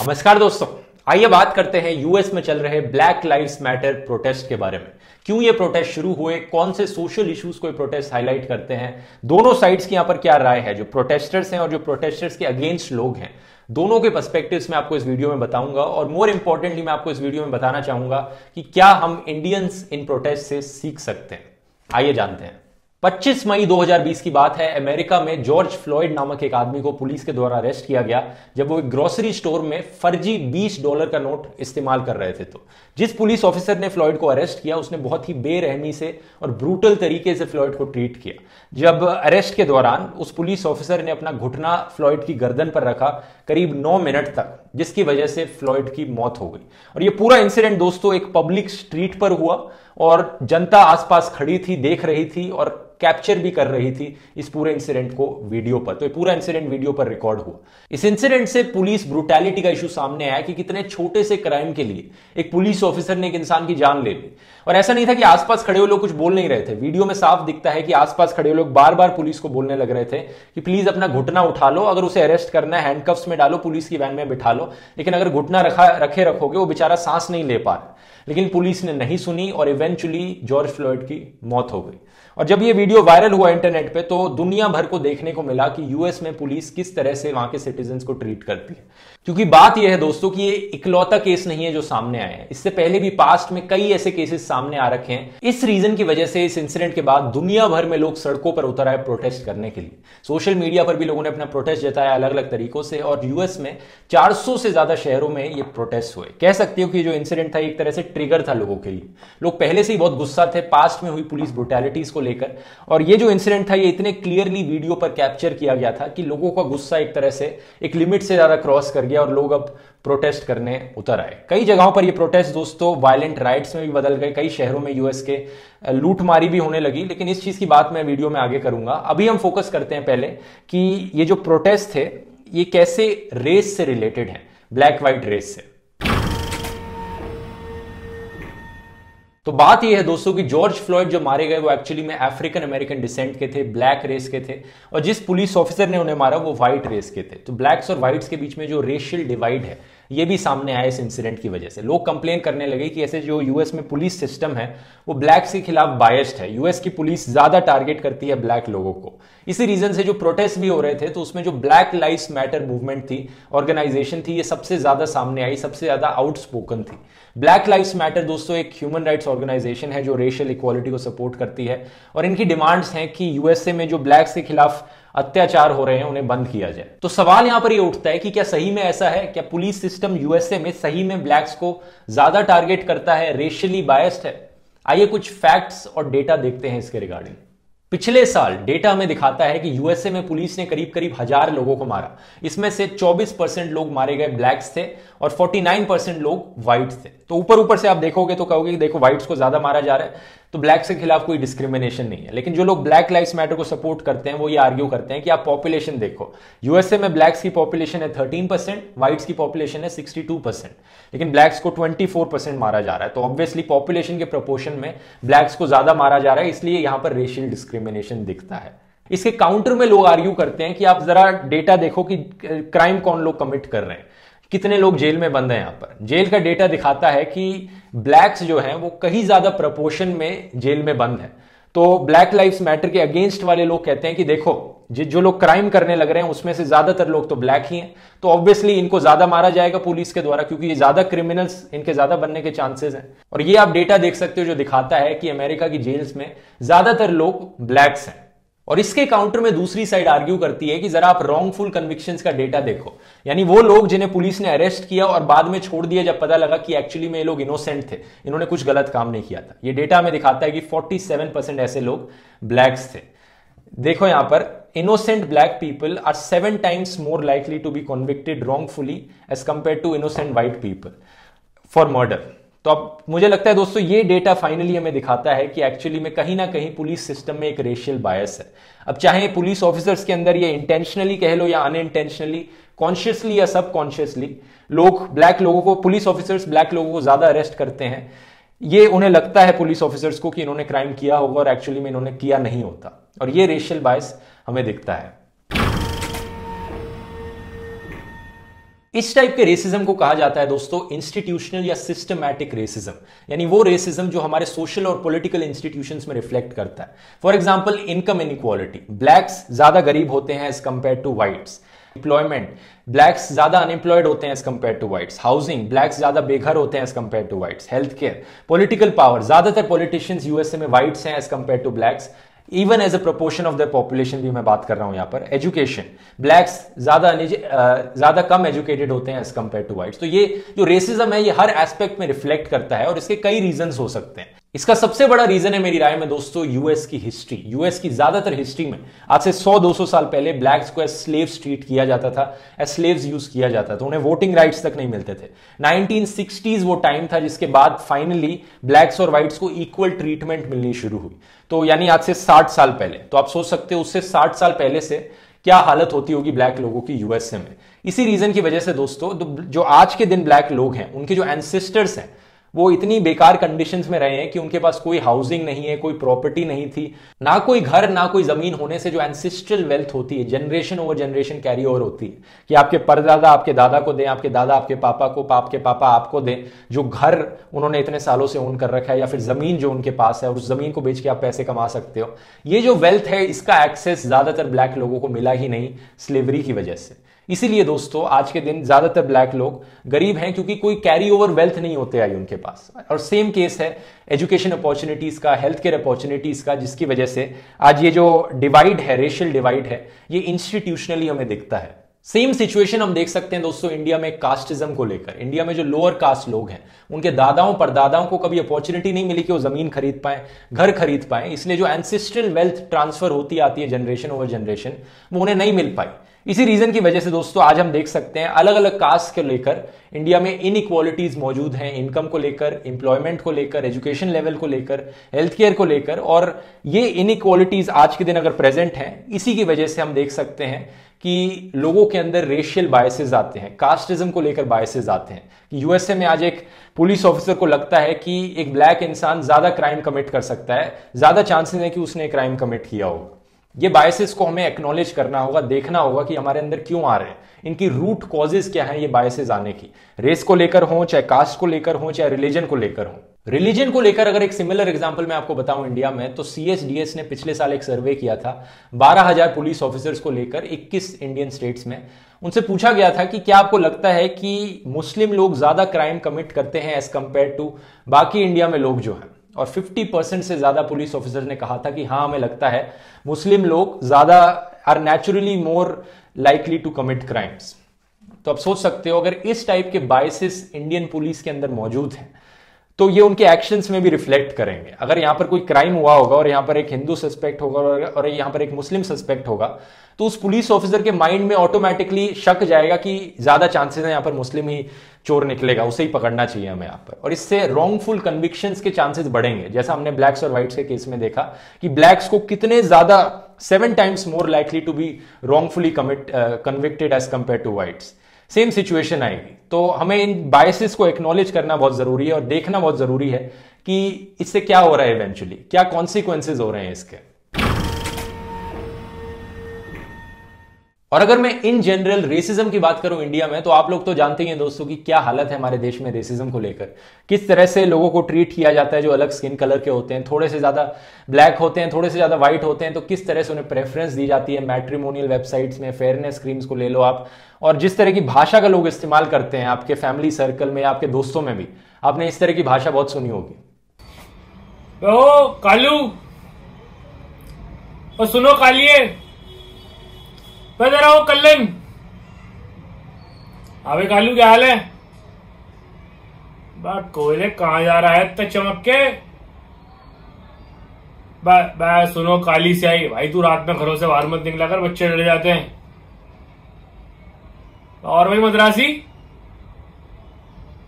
नमस्कार दोस्तों, आइए बात करते हैं यूएस में चल रहे ब्लैक लाइव्स मैटर प्रोटेस्ट के बारे में। क्यों ये प्रोटेस्ट शुरू हुए, कौन से सोशल इश्यूज को ये प्रोटेस्ट हाईलाइट करते हैं, दोनों साइड्स की यहां पर क्या राय है, जो प्रोटेस्टर्स हैं और जो प्रोटेस्टर्स के अगेंस्ट लोग हैं, दोनों के पर्सपेक्टिव्स में आपको इस वीडियो में बताऊंगा। और मोर इंपॉर्टेंटली मैं आपको इस वीडियो में बताना चाहूंगा कि क्या हम इंडियंस इन प्रोटेस्ट से सीख सकते हैं। आइए जानते हैं। 25 मई 2020 की बात है। अमेरिका में जॉर्ज फ्लॉयड नामक एक आदमी को पुलिस के द्वारा अरेस्ट किया गया जब वो एक ग्रोसरी स्टोर में फर्जी $20 का नोट इस्तेमाल कर रहे थे। तो जिस पुलिस ऑफिसर ने फ्लॉयड को अरेस्ट किया उसने बहुत ही बेरहमी से और ब्रूटल तरीके से फ्लॉयड को ट्रीट किया। जब अरेस्ट के दौरान उस पुलिस ऑफिसर ने अपना घुटना फ्लॉयड की गर्दन पर रखा करीब 9 मिनट तक, जिसकी वजह से फ्लॉयड की मौत हो गई। और यह पूरा इंसिडेंट दोस्तों एक पब्लिक स्ट्रीट पर हुआ और जनता आसपास खड़ी थी, देख रही थी और कैप्चर भी कर रही थी इस पूरे इंसिडेंट को वीडियो पर। तो ये पूरा इंसिडेंट वीडियो पर रिकॉर्ड हुआ। इस इंसिडेंट से पुलिस ब्रूटैलिटी का इशू सामने आया कि कितने छोटे से क्राइम के लिए एक पुलिस ऑफिसर ने एक इंसान की जान ले ली। और ऐसा नहीं था कि आसपास खड़े हुए लोग कुछ बोल नहीं रहे थे। वीडियो में साफ दिखता है कि आसपास खड़े हुए लोग बार बार पुलिस को बोलने लग रहे थे कि प्लीज अपना घुटना उठा लो, अगर उसे अरेस्ट करना है हैंडकफ्स में डालो, पुलिस की वैन में बिठा लो, लेकिन अगर घुटना रखोगे वो बेचारा सांस नहीं ले पा रहा। लेकिन पुलिस ने नहीं सुनी और इवेंचुअली जॉर्ज फ्लॉयड की मौत हो गई। और जब ये वीडियो वायरल हुआ इंटरनेट पे तो दुनिया भर को देखने को मिला कि यूएस में पुलिस किस तरह से वहां के सिटीजन्स को ट्रीट करती है। क्योंकि बात यह है दोस्तों कि ये इकलौता केस नहीं है जो सामने आया है। इससे पहले भी पास्ट में कई ऐसे केसेस सामने आ रखे हैं। इस रीजन की वजह से, इस इंसिडेंट के बाद दुनिया भर में लोग सड़कों पर उतर आए प्रोटेस्ट करने के लिए। सोशल मीडिया पर भी लोगों ने अपना प्रोटेस्ट जताया अलग अलग तरीकों से। और यूएस में 400 से ज्यादा शहरों में ये प्रोटेस्ट हुए। कह सकते हो कि जो इंसिडेंट था एक तरह से ट्रिगर था लोगों के लिए। लोग पहले से ही बहुत गुस्सा थे पास्ट में हुई पुलिस ब्रूटैलिटीज को लेकर। और ये जो इंसिडेंट था ये इतने क्लियरली वीडियो पर कैप्चर किया गया था कि लोगों का गुस्सा एक तरह से एक लिमिट से ज्यादा क्रॉस कर गया और लोग अब प्रोटेस्ट करने उतर आए। कई जगहों पर ये प्रोटेस्ट दोस्तों वायलेंट राइट्स में भी बदल गए। कई शहरों में यूएस के लूटमारी भी होने लगी, लेकिन इस चीज की बात मैं वीडियो में आगे करूंगा। अभी हम फोकस करते हैं पहले कि ये जो प्रोटेस्ट थे ये कैसे रेस से रिलेटेड है, ब्लैक व्हाइट रेस से। तो बात यह है दोस्तों कि जॉर्ज फ्लॉयड जो मारे गए वो एक्चुअली में अफ्रीकन अमेरिकन डिसेंट के थे, ब्लैक रेस के थे। और जिस पुलिस ऑफिसर ने उन्हें मारा वो व्हाइट रेस के थे। तो ब्लैक्स और व्हाइट्स के बीच में जो रेशियल डिवाइड है ये भी सामने आया इस इंसिडेंट की वजह से। लोग कंप्लेन करने लगे कि ऐसे जो यूएस में पुलिस सिस्टम है वो ब्लैक्स के खिलाफ बायस्ड है। यूएस की पुलिस ज्यादा टारगेट करती है ब्लैक लोगों को। इसी रीजन से जो प्रोटेस्ट भी हो रहे थे तो उसमें जो ब्लैक लाइव्स मैटर मूवमेंट थी, ऑर्गेनाइजेशन थी, ये सबसे ज्यादा सामने आई, सबसे ज्यादा आउटस्पोकन थी। ब्लैक लाइव्स मैटर दोस्तों एक ह्यूमन राइट्स ऑर्गेनाइजेशन है जो रेशियल इक्वालिटी को सपोर्ट करती है। और इनकी डिमांड्स हैं कि यूएसए में जो ब्लैक्स के खिलाफ अत्याचार हो रहे हैं उन्हें बंद किया जाए। तो सवाल यहां पर यह उठता है कि क्या सही में ऐसा है? क्या पुलिस सिस्टम यूएसए में सही में ब्लैक्स को ज्यादा टारगेट करता है, रेशियली बायस्ड है? आइए कुछ फैक्ट्स और डेटा देखते हैं इसके रिगार्डिंग। पिछले साल डेटा हमें दिखाता है कि यूएसए में पुलिस ने करीब करीब 1000 लोगों को मारा। इसमें से 24% लोग मारे गए ब्लैक्स थे और 49% लोग व्हाइट्स थे। तो ऊपर ऊपर से आप देखोगे तो कहोगे कि देखो व्हाइट्स को ज्यादा मारा जा रहा है तो ब्लैक्स के खिलाफ कोई डिस्क्रिमिनेशन नहीं है। लेकिन जो लोग ब्लैक लाइव्स मैटर को सपोर्ट करते हैं वो ये आर्ग्यू करते हैं कि आप पॉपुलेशन देखो, यूएसए में ब्लैक्स की पॉपुलेशन है 13%, व्हाइट्स की पॉपुलेशन है 62%, लेकिन ब्लैक्स को 24% मारा जा रहा है। तो ऑब्वियसली पॉपुलेशन के प्रोपोर्शन में ब्लैक्स को ज्यादा मारा जा रहा है, इसलिए यहां पर रेशियल डिस्क्रिमिनेशन दिखता है। इसके काउंटर में लोग आर्ग्यू करते हैं कि आप जरा डेटा देखो कि क्राइम कौन लोग कमिट कर रहे हैं, कितने लोग जेल में बंद हैं। यहां पर जेल का डेटा दिखाता है कि ब्लैक्स जो हैं वो कहीं ज्यादा प्रपोर्शन में जेल में बंद हैं। तो ब्लैक लाइव्स मैटर के अगेंस्ट वाले लोग कहते हैं कि देखो जो लोग क्राइम करने लग रहे हैं उसमें से ज्यादातर लोग तो ब्लैक ही हैं, तो ऑब्वियसली इनको ज्यादा मारा जाएगा पुलिस के द्वारा क्योंकि ये ज्यादा क्रिमिनल्स, इनके ज्यादा बनने के चांसेस हैं। और ये आप डेटा देख सकते हो जो दिखाता है कि अमेरिका की जेल्स में ज्यादातर लोग ब्लैक्स हैं। और इसके काउंटर में दूसरी साइड आर्ग्यू करती है कि जरा आप रॉन्गफुल कन्विक्शंस का डेटा देखो, यानी वो लोग जिन्हें पुलिस ने अरेस्ट किया और बाद में छोड़ दिया जब पता लगा कि एक्चुअली में ये लोग इनोसेंट थे, इन्होंने कुछ गलत काम नहीं किया था। ये डेटा हमें दिखाता है कि 47% ऐसे लोग ब्लैक्स थे। देखो यहां पर innocent black people are 7 times more likely to be convicted wrongfully as compared to innocent white people for murder। तो अब मुझे लगता है दोस्तों ये डेटा फाइनली हमें दिखाता है कि एक्चुअली में कहीं ना कहीं पुलिस सिस्टम में एक रेशियल बायस है। अब चाहे पुलिस ऑफिसर्स के अंदर ये इंटेंशनली कह लो या अनइंटेंशनली, कॉन्शियसली या सबकॉन्शियसली, लोग ब्लैक लोगों को, पुलिस ऑफिसर्स ब्लैक लोगों को ज्यादा अरेस्ट करते हैं। ये उन्हें लगता है पुलिस ऑफिसर्स को कि इन्होंने क्राइम किया होगा और एक्चुअली में इन्होंने किया नहीं होता। और ये रेशियल बायस हमें दिखता है। इस टाइप के रेसिज्म को कहा जाता है दोस्तों इंस्टीट्यूशनल या सिस्टमैटिक रेसिज्म, यानी वो रेसिज्म जो हमारे सोशल और पॉलिटिकल इंस्टीट्यूशंस में रिफ्लेक्ट करता है। For example income inequality, blacks ज्यादा गरीब होते हैं as compare to whites. Employment, blacks ज्यादा अनएम्प्लॉयड होते हैं as compare to whites. Housing, blacks ज्यादा बेघर होते हैं as compare to whites. Health care, political power, ज्यादातर पॉलिटिशियंस यूएसए में व्हाइट्स हैं as compare to blacks, even as a proportion of the population भी मैं बात कर रहा हूं यहां पर। एजुकेशन, ब्लैक्स ज्यादा कम एजुकेटेड होते हैं एज कंपेयर टू व्हाइट्स। तो ये जो रेसिज्म है ये हर एस्पेक्ट में रिफ्लेक्ट करता है और इसके कई रीजंस हो सकते हैं। इसका सबसे बड़ा रीजन है मेरी राय में दोस्तों यूएस की हिस्ट्री। यूएस की ज्यादातर हिस्ट्री में आज से 100-200 साल पहले ब्लैक्स को एज स्लेव्स ट्रीट किया जाता था, एज स्लेव्स यूज किया जाता था, उन्हें वोटिंग राइट्स तक नहीं मिलते थे। 1960s वो टाइम था जिसके बाद फाइनली ब्लैक्स और व्हाइट्स को इक्वल ट्रीटमेंट मिलनी शुरू हुई। तो यानी आज से 60 साल पहले। तो आप सोच सकते हो उससे 60 साल पहले से क्या हालत होती होगी ब्लैक लोगों की यूएसए में। इसी रीजन की वजह से दोस्तों जो आज के दिन ब्लैक लोग हैं उनके जो एंसेस्टर्स हैं वो इतनी बेकार कंडीशंस में रहे हैं कि उनके पास कोई हाउसिंग नहीं है, कोई प्रॉपर्टी नहीं थी, ना कोई घर ना कोई जमीन होने से जो एंसेस्ट्रल वेल्थ होती है generation over generation carry over होती है कि आपके परदादा आपके दादा को दें, आपके दादा आपके पापा को, आपके पापा आपको दें, जो घर उन्होंने इतने सालों से ओन कर रखा है या फिर जमीन जो उनके पास है और उस जमीन को बेच के आप पैसे कमा सकते हो। ये जो वेल्थ है इसका एक्सेस ज्यादातर ब्लैक लोगों को मिला ही नहीं स्लेवरी की वजह से। इसीलिए दोस्तों आज के दिन ज्यादातर ब्लैक लोग गरीब हैं क्योंकि कोई कैरी ओवर वेल्थ नहीं होते आई उनके पास। और सेम केस है एजुकेशन अपॉर्चुनिटीज का, हेल्थ केयर अपॉर्चुनिटीज का, जिसकी वजह से आज ये जो डिवाइड है, रेशियल डिवाइड है, ये इंस्टीट्यूशनली हमें दिखता है। सेम सिचुएशन हम देख सकते हैं दोस्तों इंडिया में कास्टिज्म को लेकर। इंडिया में जो लोअर कास्ट लोग हैं उनके दादाओं परदादाओं को कभी अपॉर्चुनिटी नहीं मिली कि वो जमीन खरीद पाए, घर खरीद पाए, इसलिए जो एंसेस्ट्रल वेल्थ ट्रांसफर होती आती है जनरेशन ओवर जनरेशन वो उन्हें नहीं मिल पाई। इसी रीजन की वजह से दोस्तों आज हम देख सकते हैं अलग अलग कास्ट को लेकर इंडिया में इनइक्वालिटीज मौजूद हैं, इनकम को लेकर, एम्प्लॉयमेंट को लेकर, एजुकेशन लेवल को लेकर, हेल्थ केयर को लेकर। और ये इनइक्वालिटीज आज के दिन अगर प्रेजेंट हैं, इसी की वजह से हम देख सकते हैं कि लोगों के अंदर रेशियल बायसेस आते हैं, कास्टिज्म को लेकर बायसेस आते हैं। कि यूएसए में आज एक पुलिस ऑफिसर को लगता है कि एक ब्लैक इंसान ज्यादा क्राइम कमिट कर सकता है, ज्यादा चांसेस है कि उसने क्राइम कमिट किया होगा। ये बायसेस को हमें एक्नॉलेज करना होगा, देखना होगा कि हमारे अंदर क्यों आ रहे हैं, इनकी रूट कॉजेज क्या है ये बायसेस आने की। रेस को लेकर हो, चाहे कास्ट को लेकर हो, चाहे रिलीजन को लेकर हो। रिलीजन को लेकर अगर एक सिमिलर एग्जांपल मैं आपको बताऊं इंडिया में, तो सीएसडीएस ने पिछले साल एक सर्वे किया था 12,000 पुलिस ऑफिसर्स को लेकर 21 इंडियन स्टेट्स में। उनसे पूछा गया था कि क्या आपको लगता है कि मुस्लिम लोग ज्यादा क्राइम कमिट करते हैं एज कंपेयर टू बाकी इंडिया में लोग जो हैं। और 50% से ज्यादा पुलिस ऑफिसर ने कहा था कि हाँ हमें लगता है मुस्लिम लोग ज्यादा are naturally more likely to commit crimes. तो आप सोच सकते हो अगर इस टाइप के बायसेस इंडियन पुलिस के अंदर मौजूद हैं तो ये उनके एक्शंस में भी रिफ्लेक्ट करेंगे। अगर यहां पर कोई क्राइम हुआ होगा और यहां पर एक हिंदू सस्पेक्ट होगा और यहां पर एक मुस्लिम सस्पेक्ट होगा तो उस पुलिस ऑफिसर के माइंड में ऑटोमेटिकली शक जाएगा कि ज्यादा चांसेस है यहां पर मुस्लिम ही चोर निकलेगा, उसे ही पकड़ना चाहिए हमें यहां पर। और इससे रॉन्गफुल कन्विक्शंस के चांसेस बढ़ेंगे, जैसा हमने ब्लैक्स और व्हाइट्स के केस में देखा कि ब्लैक्स को कितने ज्यादा 7 times more likely to be wrongfully convicted as compare to whites. Same situation आएगी। तो हमें इन बायसेस को एक्नॉलेज करना बहुत जरूरी है और देखना बहुत जरूरी है कि इससे क्या हो रहा है, इवेंचुअली क्या कॉन्सिक्वेंसेज हो रहे हैं इसके। और अगर मैं इन जनरल रेसिज्म की बात करूं इंडिया में, तो आप लोग तो जानते ही हैं दोस्तों कि क्या हालत है हमारे देश में रेसिज्म को लेकर। किस तरह से लोगों को ट्रीट किया जाता है जो अलग स्किन कलर के होते हैं, थोड़े से ज्यादा ब्लैक होते हैं, थोड़े से ज्यादा व्हाइट होते हैं, तो किस तरह से उन्हें प्रेफरेंस दी जाती है मैट्रिमोनियल वेबसाइट्स में, फेयरनेस स्क्रीम्स को ले लो आप। और जिस तरह की भाषा का लोग इस्तेमाल करते हैं आपके फैमिली सर्कल में, आपके दोस्तों में भी आपने इस तरह की भाषा बहुत सुनी होगी। ओ कालू, और सुनो कालिए, जरा वो कल्लन। अबे कालू क्या हाल है? कोयले कहां जा रहा है इतना चमक के? सुनो काली से आई भाई, तू रात में घरों से बाहर मत निकला कर, बच्चे डर जाते हैं। और भाई मद्रासी,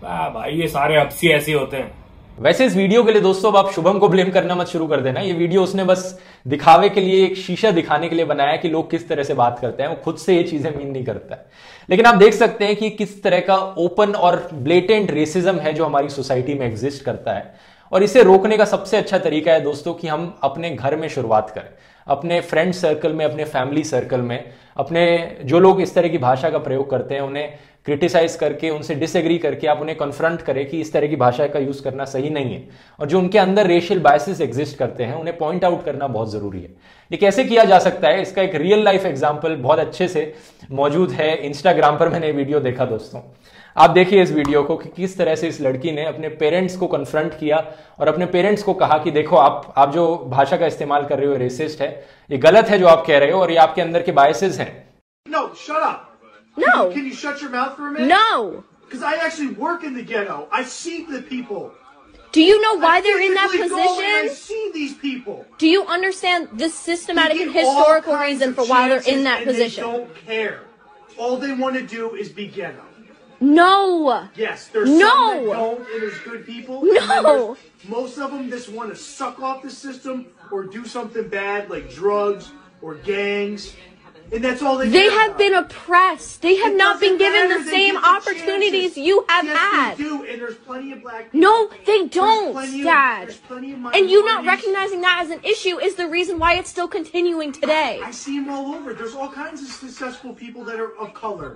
भाई ये सारे हफ्सी ऐसे होते हैं। वैसे इस वीडियो के लिए दोस्तों अब आप शुभम को ब्लेम करना मत शुरू कर देना। ये वीडियो उसने बस दिखावे के लिए, एक शीशा दिखाने के लिए बनाया कि लोग किस तरह से बात करते हैं, वो खुद से ये चीजें मीन नहीं करता है। लेकिन आप देख सकते हैं कि किस तरह का ओपन और ब्लेटेंट रेसिज्म है जो हमारी सोसाइटी में एग्जिस्ट करता है। और इसे रोकने का सबसे अच्छा तरीका है दोस्तों कि हम अपने घर में शुरुआत करें। अपने फ्रेंड सर्कल में, अपने फैमिली सर्कल में, अपने जो लोग इस तरह की भाषा का प्रयोग करते हैं उन्हें क्रिटिसाइज करके, उनसे डिसएग्री करके आप उन्हें कन्फ्रंट करें कि इस तरह की भाषा का यूज करना सही नहीं है। और जो उनके अंदर रेशियल बायसेस एग्जिस्ट करते हैं उन्हें पॉइंट आउट करना बहुत जरूरी है। ये कैसे किया जा सकता है, इसका एक रियल लाइफ एग्जाम्पल बहुत अच्छे से मौजूद है। इंस्टाग्राम पर मैंने वीडियो देखा दोस्तों, आप देखिए इस वीडियो को कि किस तरह से इस लड़की ने अपने पेरेंट्स को कन्फ्रंट किया और अपने पेरेंट्स को कहा कि देखो आप जो भाषा का इस्तेमाल कर रहे हो रेसिस्ट है, ये गलत है जो आप कह रहे हो और ये आपके अंदर के बायसेस हैं। No, shut up. No. Can you shut your mouth for a minute? No. Because I actually work in the ghetto. I see the people. Do you know why they're in that physically go and I position? see these people. Do you understand the systematic They and get all historical kinds reason of for why they're chances in that and position? They don't care. All they want to do is be ghetto. No. Yes, there's No. some that don't, and there's good people. No. And then there's most of them just want to suck off the system or do something bad like drugs or gangs. And that's all they They care have about. been oppressed. They have It not been doesn't given matter. the They same get the opportunities chances. you have Yes, had. they do, and there's plenty of black people. No, they There's don't, plenty of- Dad. there's plenty of And you not minorities. recognizing that as an issue is the reason why it's still continuing today. I see them all over. There's all kinds of successful people that are of color.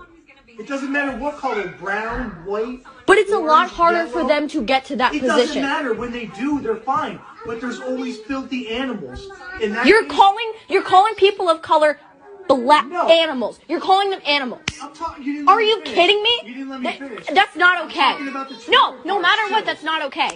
It doesn't matter what color, brown, white. But it's a lot orange, harder for yellow. them to get to that It doesn't position. matter. When they do, they're fine. But there's always filthy animals. And that You're calling people of color black No. animals. You're calling them animals. I'm talking. You didn't let Are me you finish. kidding me? You didn't let me finish. That's not okay. talking about the No, trigger no part, matter what, too. that's not okay.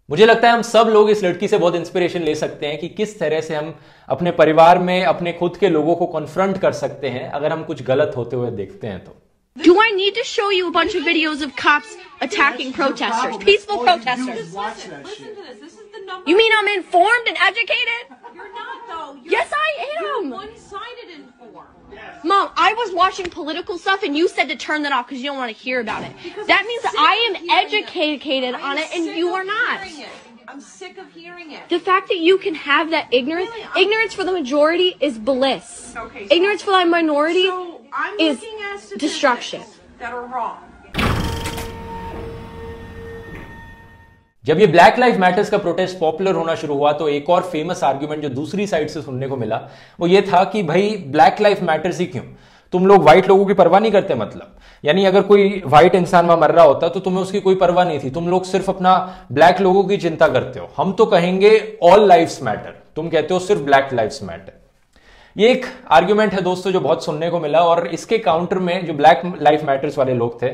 मुझे लगता है हम सब लोग इस लड़की से बहुत इंस्पिरेशन ले सकते हैं कि किस तरह से हम अपने परिवार में अपने खुद के लोगों को कन्फ्रंट कर सकते हैं अगर हम कुछ गलत होते हुए देखते हैं तो। Do I need to show you a bunch of videos of cops attacking That's your protesters, problem. peaceful All you do protesters? is watch that Listen shit. to this. This is the number. You mean I'm informed and educated? You're not though. Yes, I You're am. one-sided informed. Mom, I was watching political stuff and you said to turn that off because you don't want to hear about it. Because That I'm means that sick I of am hearing educated it. on I it am and sick you of are not. hearing it. I'm sick of hearing it. The fact that you can have that ignorance, Really, ignorance for the majority is bliss. Okay, so- Ignorance for the minority So I'm is looking at statistics destruction. that are wrong. जब ये black life matters का protest popular होना शुरू हुआ तो एक और famous argument जो दूसरी साइड से सुनने को मिला वो ये था कि भाई ब्लैक लाइफ मैटर्स ही क्यों, तुम लोग व्हाइट लोगों की परवाह नहीं करते। मतलब यानी अगर कोई व्हाइट इंसान वहां मर रहा होता तो तुम्हें उसकी कोई परवाह नहीं थी, तुम लोग सिर्फ अपना ब्लैक लोगों की चिंता करते हो। हम तो कहेंगे ऑल लाइफ्स मैटर, तुम कहते हो सिर्फ ब्लैक लाइफ्स मैटर। ये एक आर्ग्यूमेंट है दोस्तों जो बहुत सुनने को मिला और इसके काउंटर में जो ब्लैक लाइफ मैटर्स वाले लोग थे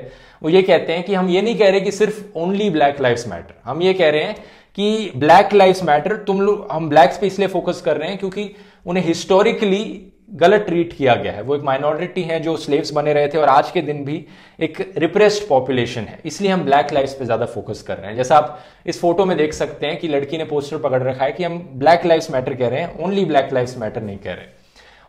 वो ये कहते हैं कि हम ये नहीं कह रहे कि सिर्फ ओनली ब्लैक लाइफ्स मैटर, हम ये कह रहे हैं कि ब्लैक लाइफ्स मैटर, तुम लोग, हम ब्लैक्स पे इसलिए फोकस कर रहे हैं क्योंकि उन्हें हिस्टोरिकली गलत ट्रीट किया गया है। वो एक माइनॉरिटी है जो स्लेव्स बने रहे थे और आज के दिन भी एक रिप्रेस्ड पॉपुलेशन है, इसलिए हम ब्लैक लाइफ्स पे ज्यादा फोकस कर रहे हैं। जैसा आप इस फोटो में देख सकते हैं कि लड़की ने पोस्टर पकड़ रखा है कि हम ब्लैक लाइफ्स मैटर कह रहे हैं, ओनली ब्लैक लाइफ्स मैटर नहीं कह रहे।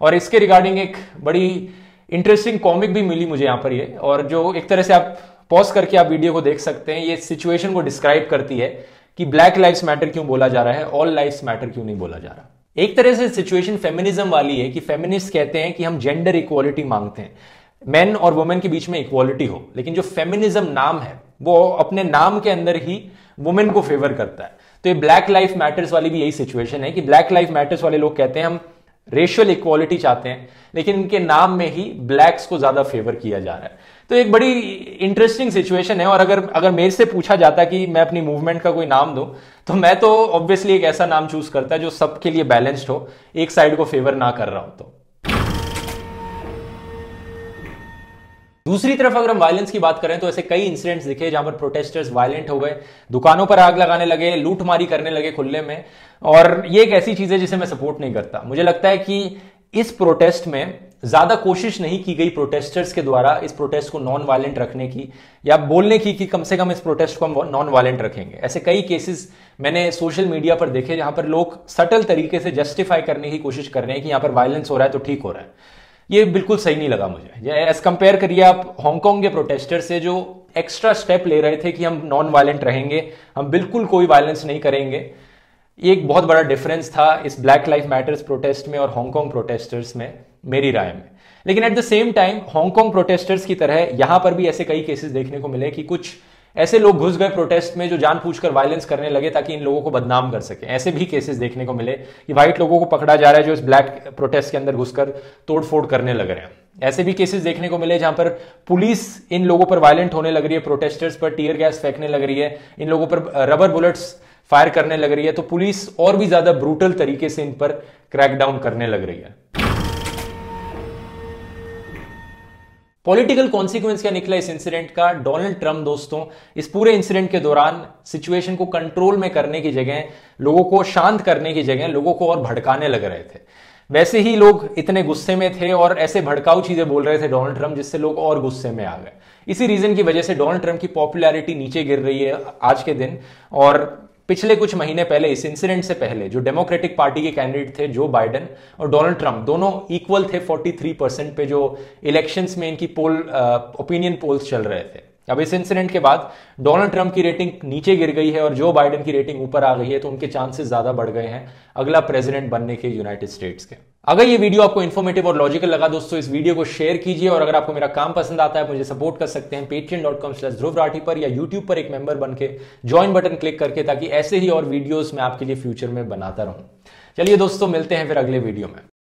और इसके रिगार्डिंग एक बड़ी इंटरेस्टिंग कॉमिक भी मिली मुझे यहाँ पर ये, और जो एक तरह से आप पॉज करके आप वीडियो को देख सकते हैं, ये सिचुएशन को डिस्क्राइब करती है कि ब्लैक लाइफ्स मैटर क्यों बोला जा रहा है, ऑल लाइफ्स मैटर क्यों नहीं बोला जा रहा। एक तरह से सिचुएशन फेमिनिज्म वाली है कि फेमिनिस्ट कहते हैं कि हम जेंडर इक्वालिटी मांगते हैं, मेन और वुमेन के बीच में इक्वालिटी हो, लेकिन जो फेमिनिज्म नाम है वो अपने नाम के अंदर ही वुमेन को फेवर करता है। तो ये ब्लैक लाइफ मैटर्स वाली भी यही सिचुएशन है कि ब्लैक लाइफ मैटर्स वाले लोग कहते हैं हम रेशियल इक्वालिटी चाहते हैं, लेकिन इनके नाम में ही ब्लैक्स को ज्यादा फेवर किया जा रहा है। तो एक बड़ी इंटरेस्टिंग सिचुएशन है। और अगर मेरे से पूछा जाता कि मैं अपनी मूवमेंट का कोई नाम दूं तो मैं तो ऑब्वियसली एक ऐसा नाम चूज करता जो सबके लिए बैलेंस्ड हो, एक साइड को फेवर ना कर रहा हो। तो दूसरी तरफ अगर हम वायलेंस की बात करें तो ऐसे कई इंसिडेंट्स दिखे जहां पर प्रोटेस्टर्स वायलेंट हो गए, दुकानों पर आग लगाने लगे, लूटमारी करने लगे खुले में, और ये एक ऐसी चीज है जिसे मैं सपोर्ट नहीं करता। मुझे लगता है कि इस प्रोटेस्ट में ज्यादा कोशिश नहीं की गई प्रोटेस्टर्स के द्वारा इस प्रोटेस्ट को नॉन वायलेंट रखने की, या बोलने की कि कम से कम इस प्रोटेस्ट को हम नॉन वायलेंट रखेंगे। ऐसे कई केसेस मैंने सोशल मीडिया पर देखे जहां पर लोग सटल तरीके से जस्टिफाई करने की कोशिश कर रहे हैं कि यहां पर वायलेंस हो रहा है तो ठीक हो रहा है। ये बिल्कुल सही नहीं लगा मुझे। एज कंपेयर करिए आप हांगकांग के प्रोटेस्टर से जो एक्स्ट्रा स्टेप ले रहे थे कि हम नॉन वायलेंट रहेंगे, हम बिल्कुल कोई वायलेंस नहीं करेंगे। ये एक बहुत बड़ा डिफरेंस था इस ब्लैक लाइफ मैटर्स प्रोटेस्ट में और हांगकांग प्रोटेस्टर्स में, मेरी राय में। लेकिन at the same time Hong Kong protesters की तरह यहां पर भी ऐसे कई केसेस देखने को मिले कि कुछ ऐसे लोग घुस गए प्रोटेस्ट में जो जानबूझकर वायलेंस करने लगे ताकि इन लोगों को बदनाम कर सके। ऐसे भी केसेस देखने को मिले कि व्हाइट लोगों को पकड़ा जा रहा है जो इस ब्लैक प्रोटेस्ट के अंदर घुसकर तोड़फोड़ करने लग रहे हैं। ऐसे भी केसेस देखने को मिले जहां पर पुलिस इन लोगों पर वायलेंट होने लग रही है, प्रोटेस्टर्स पर टीयर गैस फेंकने लग रही है, इन लोगों पर रबर बुलेट्स फायर करने लग रही है, तो पुलिस और भी ज्यादा ब्रूटल तरीके से इन पर क्रैकडाउन करने लग रही है। पॉलिटिकल कॉन्सिक्वेंस क्या निकला इस इंसिडेंट का? डोनाल्ड ट्रंप दोस्तों इस पूरे इंसिडेंट के दौरान सिचुएशन को कंट्रोल में करने की जगह, लोगों को शांत करने की जगह, लोगों को और भड़काने लग रहे थे। वैसे ही लोग इतने गुस्से में थे और ऐसे भड़काऊ चीजें बोल रहे थे डोनाल्ड ट्रंप, जिससे लोग और गुस्से में आ गए। इसी रीजन की वजह से डोनाल्ड ट्रंप की पॉपुलैरिटी नीचे गिर रही है आज के दिन। और पिछले कुछ महीने पहले, इस इंसिडेंट से पहले, जो डेमोक्रेटिक पार्टी के कैंडिडेट थे जो बाइडेन और डोनाल्ड ट्रंप, दोनों इक्वल थे 43% पे जो इलेक्शंस में इनकी ओपिनियन पोल्स चल रहे थे। अब इस इंसिडेंट के बाद डोनाल्ड ट्रंप की रेटिंग नीचे गिर गई है और जो बाइडेन की रेटिंग ऊपर आ गई है, तो उनके चांसेस ज्यादा बढ़ गए हैं अगला प्रेसिडेंट बनने के यूनाइटेड स्टेट्स के। अगर ये वीडियो आपको इन्फॉर्मेटिव और लॉजिकल लगा दोस्तों, इस वीडियो को शेयर कीजिए। और अगर आपको मेरा काम पसंद आता है, मुझे सपोर्ट कर सकते हैं patreon.com/ध्रुव राठी पर, या यूट्यूब पर एक मेंबर बन के ज्वाइन बटन क्लिक करके, ताकि ऐसे ही और वीडियोस मैं आपके लिए फ्यूचर में बनाता रहूं। चलिए दोस्तों, मिलते हैं फिर अगले वीडियो में।